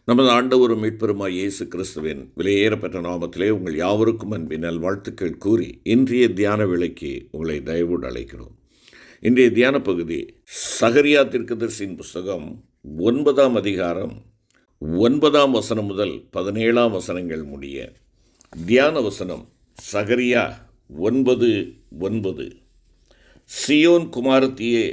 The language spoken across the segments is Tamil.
நமது ஆண்டவரும் மீட்பெருமாய் இயேசு கிறிஸ்துவின் விலையேறப்பெற்ற நாமத்திலே உங்கள் யாவருக்கும் அன்பின் நல்வாழ்த்துக்கள் கூறி இன்றைய தியான வேளைக்கு உங்களை தயவோடு அழைக்கிறோம். இன்றைய தியான பகுதி சகரியா தீர்க்கதரிசியின் புஸ்தகம் 9ஆம் அதிகாரம் 9ஆம் வசனம் முதல் 17ஆம் வசனங்கள் முடிய. தியான வசனம் சகரியா 9:9. சீயோன் குமாரத்தியே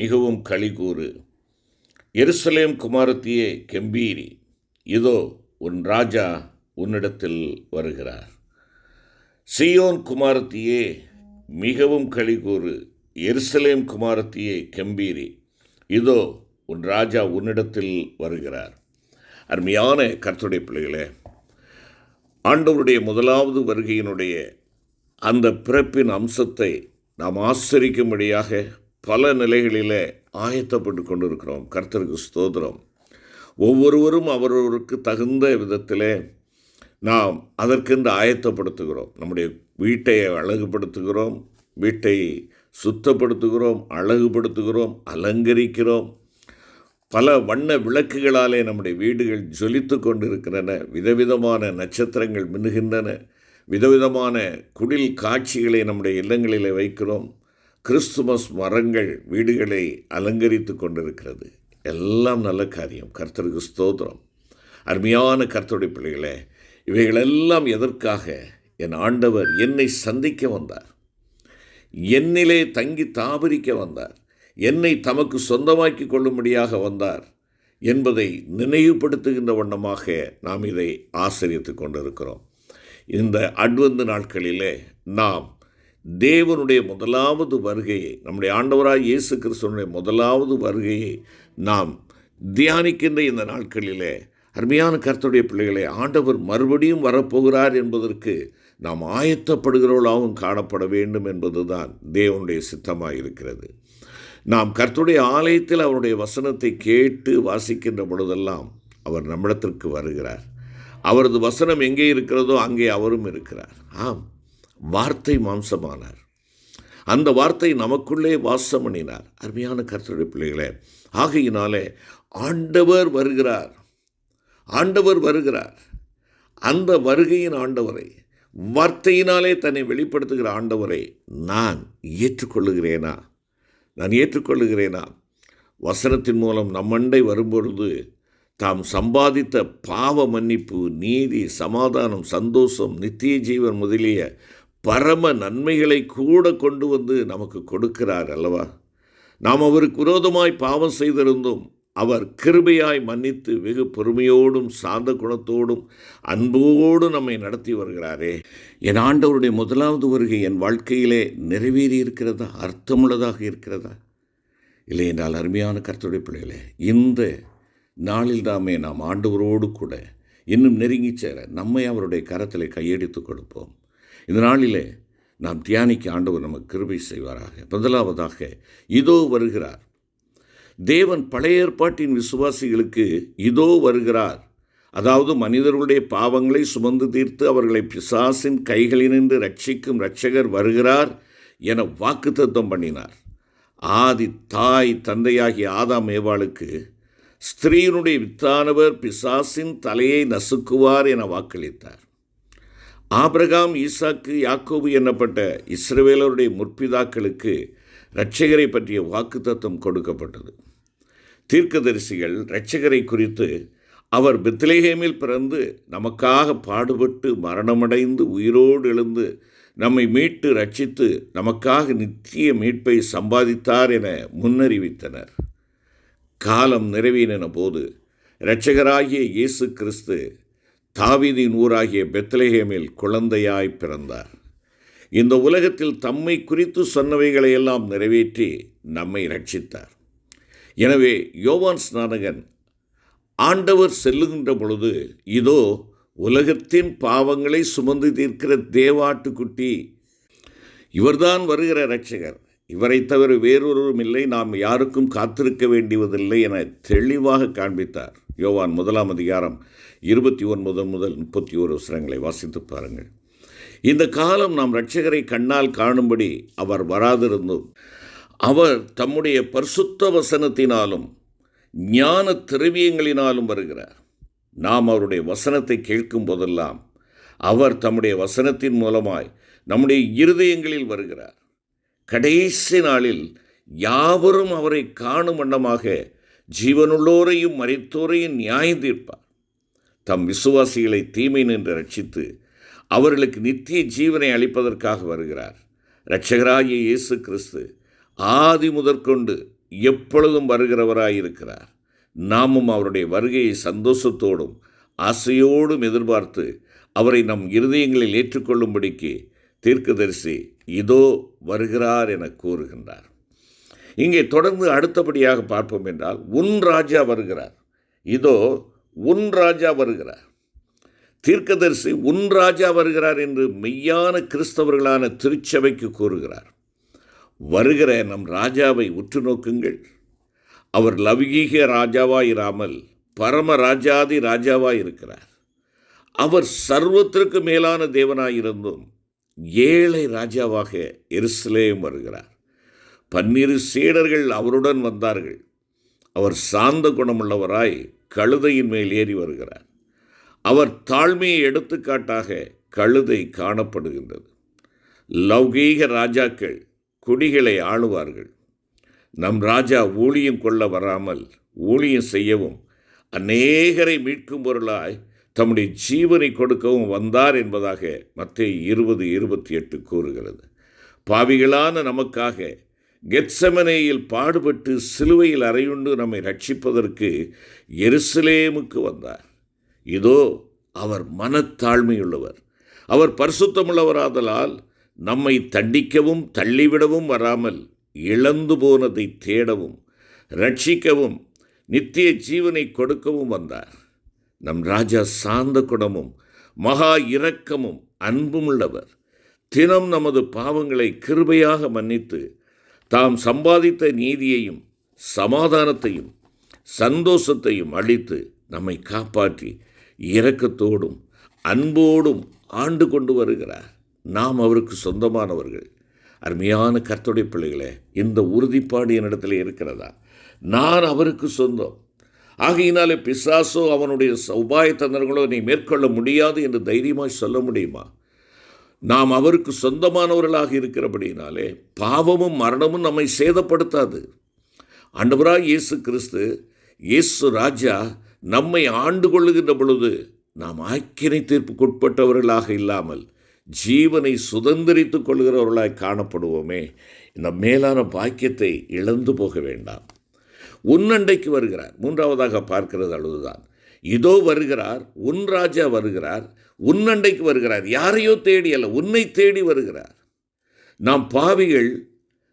மிகவும் களிகூறு, எருசலேம் குமாரத்தியே கெம்பீரி, இதோ உன் ராஜா உன்னிடத்தில் வருகிறார். சீயோன் குமாரத்தியே மிகவும் களிகூறு, எருசலேம் குமாரத்தியே கெம்பீரி, இதோ உன் ராஜா உன்னிடத்தில் வருகிறார். அருமையான கர்த்தருடைய பிள்ளைகளே, ஆண்டவருடைய முதலாவது வருகையினுடைய அந்த பிறப்பின் அம்சத்தை நாம் ஆச்சரிக்கும்படியாக பல நிலைகளில் ஆயத்தப்பட்டு கொண்டிருக்கிறோம். கர்த்தருக்கு ஸ்தோத்திரம். ஒவ்வொருவரும் அவரவருக்கு தகுந்த விதத்தில் நாம் அதற்கென்று ஆயத்தப்படுத்துகிறோம். நம்முடைய வீட்டை அழகுபடுத்துகிறோம், வீட்டை சுத்தப்படுத்துகிறோம், அழகுபடுத்துகிறோம், அலங்கரிக்கிறோம். பல வண்ண விளக்குகளாலே நம்முடைய வீடுகள் ஜொலித்து கொண்டிருக்கின்றன. விதவிதமான நட்சத்திரங்கள் மின்னுகின்றன. விதவிதமான குடில் காட்சிகளை நம்முடைய இல்லங்களிலே வைக்கிறோம். கிறிஸ்துமஸ் மரங்கள் வீடுகளை அலங்கரித்து கொண்டிருக்கிறது. எல்லாம் நல்ல காரியம். கர்த்தருக்கு ஸ்தோத்திரம். அருமையான கர்த்தருடைய பிள்ளைகளே, இவைகளெல்லாம் எதற்காக? என் ஆண்டவர் என்னை சந்திக்க வந்தார், என்னிலே தங்கி தாபரிக்க வந்தார், என்னை தமக்கு சொந்தமாக்கி கொள்ளும்படியாக வந்தார் என்பதை நினைவுபடுத்துகின்ற வண்ணமாக நாம் இதை ஆசரித்து கொண்டிருக்கிறோம். இந்த அட்வென்ட் நாட்களிலே நாம் தேவனுடைய முதலாவது வருகையை, நம்முடைய ஆண்டவராய் இயேசு கிறிஸ்துவனுடைய முதலாவது வருகையை நாம் தியானிக்கின்ற இந்த நாட்களிலே, அருமையான கர்த்தருடைய பிள்ளைகளே, ஆண்டவர் மறுபடியும் வரப்போகிறார் என்பதற்கு நாம் ஆயத்தப்படுகிறவர்களாகவும் காணப்பட வேண்டும் என்பதுதான் தேவனுடைய சித்தமாக இருக்கிறது. நாம் கர்த்தருடைய ஆலயத்தில் அவருடைய வசனத்தை கேட்டு வாசிக்கின்ற பொழுதெல்லாம் அவர் நம்மிடத்திற்கு வருகிறார். அவரது வசனம் எங்கே இருக்கிறதோ அங்கே அவரும் இருக்கிறார். ஆம், வார்த்தை மாம்சமானார். அந்த வார்த்தை நமக்குள்ளே வாசம் பண்ணினார். அருமையான கர்த்தருடைய பிள்ளைகளே, ஆகையினாலே ஆண்டவர் வருகிறார், ஆண்டவர் வருகிறார். அந்த வருகையின் ஆண்டவரை, வார்த்தையினாலே தன்னை வெளிப்படுத்துகிற ஆண்டவரை நான் ஏற்றுக்கொள்ளுகிறேனா? நான் ஏற்றுக்கொள்ளுகிறேனா? வசனத்தின் மூலம் நம்மண்டை வரும்பொழுது தாம் சம்பாதித்த பாவ மன்னிப்பு, நீதி, சமாதானம், சந்தோஷம், நித்திய ஜீவன் முதலிய பரம நன்மைகளை கூட கொண்டு வந்து நமக்கு கொடுக்கிறார் அல்லவா? நாம் அவருக்கு விரோதமாய் பாவம் செய்திருந்தோம். அவர் கிருபையாய் மன்னித்து வெகு பொறுமையோடும் சாந்த குணத்தோடும் அன்போடு நம்மை நடத்தி வருகிறாரே. என் ஆண்டவருடைய முதலாவது வருகை என் வாழ்க்கையிலே நிறைவேறி இருக்கிறதா? அர்த்தமுள்ளதாக இருக்கிறதா? இல்லை என்றால் அருமையான கர்த்தருடைய பிள்ளைகளே, இந்த நாளில் நாம் ஆண்டவரோடு கூட இன்னும் நெருங்கி சேர நம்மை அவருடைய கரத்தில் கையெடுத்து கொடுப்போம். இந்த நாளிலே நாம் தியானிக்க ஆண்டவர் நமக்கு கிருபை செய்வாராக. முதலாவதாக இதோ வருகிறார். தேவன் பழைய ஏற்பாட்டின் விசுவாசிகளுக்கு இதோ வருகிறார், அதாவது மனிதர்களுடைய பாவங்களை சுமந்து தீர்த்து அவர்களை பிசாசின் கைகளினின்று ரட்சிக்கும் இரட்சகர் வருகிறார் என வாக்குத்தத்தம் பண்ணினார். ஆதி தாய் தந்தையாகிய ஆதாம் ஏவாளுக்கு ஸ்திரீனுடைய வித்தானவர் பிசாசின் தலையை நசுக்குவார் என வாக்களித்தார். ஆபிரகாம், ஈசாக்கு, யாக்கோபு என்னப்பட்ட இஸ்ரவேலருடைய முற்பிதாக்களுக்கு இரட்சகரை பற்றிய வாக்குத்தத்தம் கொடுக்கப்பட்டது. தீர்க்கதரிசிகள் இரட்சகரை குறித்து அவர் பெத்லெகேமில் பிறந்து நமக்காக பாடுபட்டு மரணமடைந்து உயிரோடு எழுந்து நம்மை மீட்டு ரட்சித்து நமக்காக நித்திய மீட்பை சம்பாதித்தார் என முன்னறிவித்தனர். காலம் நிறைவேறின போது இரட்சகராகிய இயேசு கிறிஸ்து தாவீதின் ஊராகிய பெத்லெகேமில் குழந்தையாய் பிறந்தார். இந்த உலகத்தில் தம்மை குறித்து சொன்னவைகளையெல்லாம் நிறைவேற்றி நம்மை ரட்சித்தார். எனவே யோவான் ஸ்நானகன் ஆண்டவர் செல்லுகின்ற பொழுது, இதோ உலகத்தின் பாவங்களை சுமந்து தீர்க்கிற தேவாட்டுக்குட்டி, இவர்தான் வருகிற இரட்சகர், இவரை தவிர வேறொருவரும் இல்லை, நாம் யாருக்கும் காத்திருக்க வேண்டியதில்லை என தெளிவாக காண்பித்தார். யோவான் 1ஆம் அதிகாரம் 29 முதல் 31 வசனங்களை வாசித்து பாருங்கள். இந்த காலம் நாம் இரட்சகரை கண்ணால் காணும்படி அவர் வராதிருந்தும் அவர் தம்முடைய பரிசுத்த வசனத்தினாலும் ஞான திரவியங்களினாலும் வருகிறார். நாம் அவருடைய வசனத்தை கேட்கும் போதெல்லாம் அவர் தம்முடைய வசனத்தின் மூலமாய் நம்முடைய இருதயங்களில் வருகிறார். கடைசி நாளில் யாவரும் அவரை காணும் வண்ணமாக ஜீவனுள்ளோரையும் மரித்தோரையும் நியாயம் தீர்ப்பார். தம் விசுவாசிகளை தீமை நின்று ரட்சித்து அவர்களுக்கு நித்திய ஜீவனை அளிப்பதற்காக வருகிறார். இரட்சகராகிய இயேசு கிறிஸ்து ஆதி முதற்கொண்டு எப்பொழுதும் வருகிறவராயிருக்கிறார். நாமும் அவருடைய வருகையை சந்தோஷத்தோடும் ஆசையோடும் எதிர்பார்த்து அவரை நம் இருதயங்களில் ஏற்றுக்கொள்ளும்படிக்கு தீர்க்கதரிசி இதோ வருகிறார் என கூறுகின்றார். இங்கே தொடர்ந்து அடுத்தபடியாக பார்ப்போம் என்றால், உன் ராஜா வருகிறார். இதோ உன் ராஜா வருகிறார். தீர்க்கதரிசி உன் ராஜா வருகிறார் என்று மெய்யான கிறிஸ்தவர்களான திருச்சபைக்கு கூறுகிறார். வருகிற நம் ராஜாவை உற்று நோக்குங்கள். அவர் லௌகீக ராஜாவாயிராமல் பரம ராஜாதி ராஜாவாயிருக்கிறார். அவர் சர்வத்திற்கு மேலான தேவனாயிருந்தும் ஏழை ராஜாவாக எருசலேம் வருகிறார். 12 சீடர்கள் அவருடன் வந்தார்கள். அவர் சாந்த குணமுள்ளவராய் கழுதையின் மேல் ஏறி வருகிறார். அவர் தாழ்மையை எடுத்துக்காட்டாக கழுதை காணப்படுகின்றது. லௌகீக ராஜாக்கள் குடிகளை ஆளுவார்கள். நம் ராஜா ஊழியம் கொள்ள வராமல் ஊழியம் செய்யவும் அநேகரை மீட்கும் பொருளாய் தம்முடைய ஜீவனை கொடுக்கவும் வந்தார் என்பதாக மத்தேயு 20:28 கூறுகிறது. பாவிகளான நமக்காக கெத்செமனேயில் பாடுபட்டு சிலுவையில் அறையுண்டு நம்மை ரட்சிப்பதற்கு எருசலேமுக்கு வந்தார். இதோ அவர் மனத்தாழ்மையுள்ளவர். அவர் பரிசுத்தமுள்ளவராதலால் நம்மை தண்டிக்கவும் தள்ளிவிடவும் வராமல் இழந்து போனதை தேடவும் ரட்சிக்கவும் நித்திய ஜீவனை கொடுக்கவும் வந்தார். நம் ராஜா சாந்த குணமும் மகா இரக்கமும் அன்பும் உள்ளவர். தினம் நமது பாவங்களை கிருபையாக மன்னித்து தாம் சம்பாதித்த நீதியையும் சமாதானத்தையும் சந்தோஷத்தையும் அளித்து நம்மை காப்பாற்றி இரக்கத்தோடும் அன்போடும் ஆண்டு கொண்டு வருகிறார். நாம் அவருக்கு சொந்தமானவர்கள். அருமையான கர்த்தருடைய பிள்ளைகளே, இந்த உறுதிப்பாடு என்னிடத்தில் இருக்கிறதா? நான் அவருக்கு சொந்தம். ஆகையினாலே பிசாசோ அவனுடைய உபாய தந்திரங்களோ நீ மேற்கொள்ள முடியாது என்று தைரியமாய் சொல்ல முடியுமா? நாம் அவருக்கு சொந்தமானவர்களாக இருக்கிறபடினாலே பாவமும் மரணமும் நம்மை சேதப்படுத்தாது. ஆண்டவராய் இயேசு கிறிஸ்து, இயேசு ராஜா நம்மை ஆண்டு கொள்ளுகின்ற பொழுது நாம் ஆக்கினை தீர்ப்புக்குட்பட்டவர்களாக இல்லாமல் ஜீவனை சுதந்திரித்து கொள்கிறவர்களாய் காணப்படுவோமே. இந்த மேலான பாக்கியத்தை இழந்து போக வேண்டாம். உன்னண்டைக்கு வருகிறார். மூன்றாவதாக பார்க்கிறது அழுதுதான். இதோ வருகிறார், உன் ராஜா வருகிறார், உன்னண்டைக்கு வருகிறார். யாரையோ தேடி அல்ல, உன்னை தேடி வருகிறார். நாம் பாவிகள்,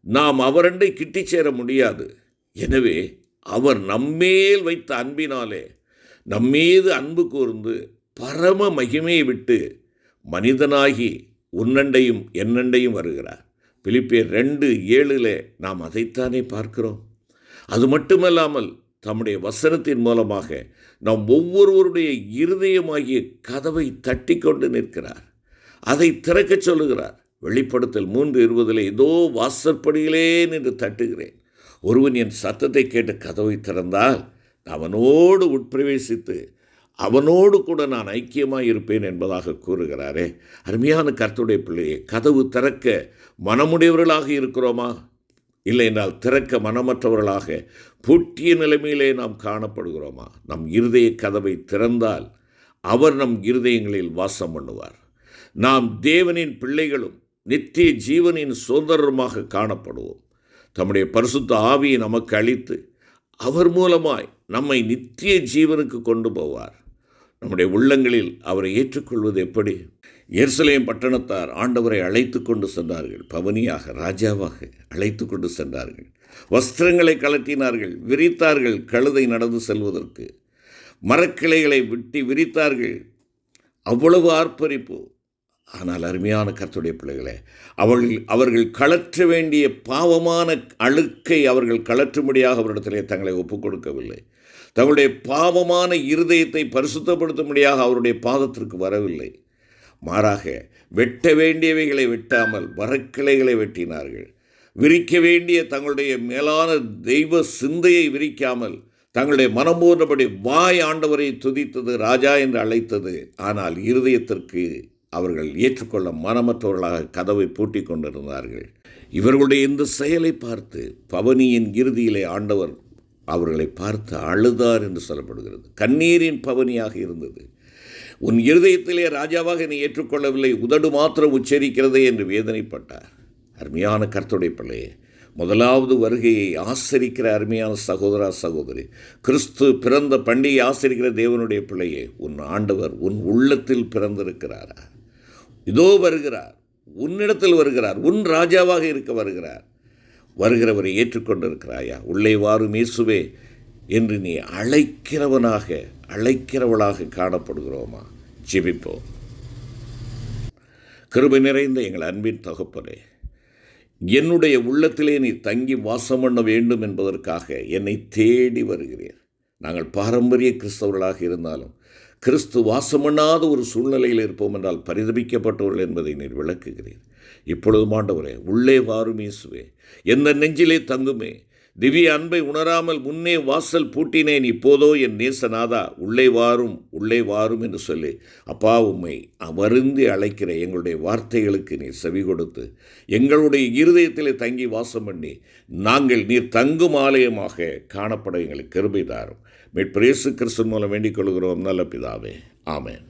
நாம் அவரண்டை கிட்டி சேர முடியாது. எனவே அவர் நம்மேல் வைத்த அன்பினாலே நம்மீது அன்பு கூர்ந்து பரம மகிமையை விட்டு மனிதனாகி உன்னண்டையும் என்னண்டையும் வருகிறார். பிலிப்பியர் 2:7 நாம் அதைத்தானே பார்க்கிறோம். அது மட்டுமல்லாமல் தம்முடைய வசனத்தின் மூலமாக நாம் ஒவ்வொருவருடைய இருதயமாகிய கதவை தட்டி கொண்டு நிற்கிறார். அதை திறக்கச் சொல்லுகிறார். வெளிப்படுத்தல் 3:20 இதோ வாசற்படியிலே நின்று தட்டுகிறேன். ஒருவன் என் சத்தத்தை கேட்டு கதவை திறந்தால் அவனோடு உட்பிரவேசித்து அவனோடு கூட நான் ஐக்கியமாக இருப்பேன் என்பதாக கூறுகிறாரே. அருமையான கர்த்தருடைய பிள்ளையே, கதவு திறக்க மனமுடையவர்களாக இருக்கிறோமா? இல்லை என்றால் திறக்க மனமற்றவர்களாக பூட்டிய நிலைமையிலே நாம் காணப்படுகிறோமா? நம் இருதய கதவை திறந்தால் அவர் நம் இருதயங்களில் வாசம் பண்ணுவார். நாம் தேவனின் பிள்ளைகளும் நித்திய ஜீவனின் சுதந்திரமாக காணப்படுவோம். தம்முடைய பரிசுத்த ஆவியை நமக்கு அளித்து அவர் மூலமாய் நம்மை நித்திய ஜீவனுக்கு கொண்டு போவார். நம்முடைய உள்ளங்களில் அவரை ஏற்றுக்கொள்வது எப்படி? எருசலேம் பட்டணத்தார் ஆண்டவரை அழைத்து கொண்டு சென்றார்கள். பவனியாக ராஜாவாக அழைத்து கொண்டு சென்றார்கள். வஸ்திரங்களை கலட்டினார்கள், விரித்தார்கள். கழுதை நடந்து செல்வதற்கு மரக்கிளைகளை விட்டு விரித்தார்கள். அவ்வளவு ஆர்ப்பரிப்பு. ஆனால் அருமையான கர்த்தருடைய பிள்ளைகளே, அவர்கள் கலற்ற வேண்டிய பாவமான அழுக்கை அவர்கள் கலற்றும்படியாக அவரிடத்திலே தங்களை ஒப்புக் கொடுக்கவில்லை. தங்களுடைய பாவமான இருதயத்தை பரிசுத்தப்படுத்தும்படியாக அவருடைய பாதத்திற்கு வரவில்லை. மாறாக வெட்ட வேண்டியவைகளை வெட்டாமல் மரக்கிளைகளை வெட்டினார்கள். விரிக்க வேண்டிய தங்களுடைய மேலான தெய்வ சிந்தையை விரிக்காமல் தங்களுடைய மனம் போன்றபடி வாய் ஆண்டவரை துதித்தது, ராஜா என்று அழைத்தது. ஆனால் இருதயத்திற்கு அவர்கள் ஏற்றுக்கொள்ள மனமற்றவர்களாக கதவை பூட்டி கொண்டிருந்தார்கள். இவர்களுடைய இந்த செயலை பார்த்து பவனியின் இறுதியிலே ஆண்டவர் அவர்களை பார்த்து அழுதார் என்று சொல்லப்படுகிறது. கண்ணீரின் பவனியாக இருந்தது. உன் இருதயத்திலே ராஜாவாக நீ ஏற்றுக்கொள்ளவில்லை, உதடு மாத்திரம் உச்சரிக்கிறதே என்று வேதனைப்பட்டார். அருமையான கர்த்தருடைய பிள்ளையே, முதலாவது வருகையை ஆசரிக்கிற அருமையான சகோதரா சகோதரி, கிறிஸ்து பிறந்த பண்டிகை ஆசரிக்கிற தேவனுடைய பிள்ளையே, உன் ஆண்டவர் உன் உள்ளத்தில் பிறந்திருக்கிறாரா? இதோ வருகிறார், உன்னிடத்தில் வருகிறார், உன் ராஜாவாக இருக்க வருகிறார். வருகிறவரை ஏற்றுக்கொண்டிருக்கிறாயா? உள்ளே வாரும் இயேசுவே என்று நீ அழைக்கிறவளாக காணப்படுகிறோமா? ஜெபிப்போம். கிருபை நிறைந்த எங்கள் அன்பின் தகப்பனே, என்னுடைய உள்ளத்திலே நீ தங்கி வாசம் பண்ண வேண்டும் என்பதற்காக என்னை தேடி வருகிறீர். நாங்கள் பாரம்பரிய கிறிஸ்தவர்களாக இருந்தாலும் கிறிஸ்து வாசம் பண்ணாத ஒரு சூழ்நிலையில் இருப்போம் என்றால் பரிதபிக்கப்பட்டவர்கள் என்பதை நீர் விளக்குகிறீர். இப்பொழுதும் ஆண்டவரே, உள்ளே வாரும் இயேசுவே, எந்த நெஞ்சிலே தங்குமே. திவ்ய அன்பை உணராமல் முன்னே வாசல் பூட்டினேன், இப்போதோ என் நேசநாதா உள்ளே வாரும் என்று சொல்லி, அப்பா, உம்மை வருந்தி அழைக்கிற எங்களுடைய வார்த்தைகளுக்கு நீர் செவி கொடுத்து எங்களுடைய இருதயத்திலே தங்கி வாசம் பண்ணி நாங்கள் நீர் தங்கும் ஆலயமாக காணப்பட எங்களுக்கு கிருபை தாரும். மீட்பர் இயேசு கிறிஸ்து மூலம் வேண்டிக் கொள்கிறோம் நல்ல பிதாவே, ஆமென்.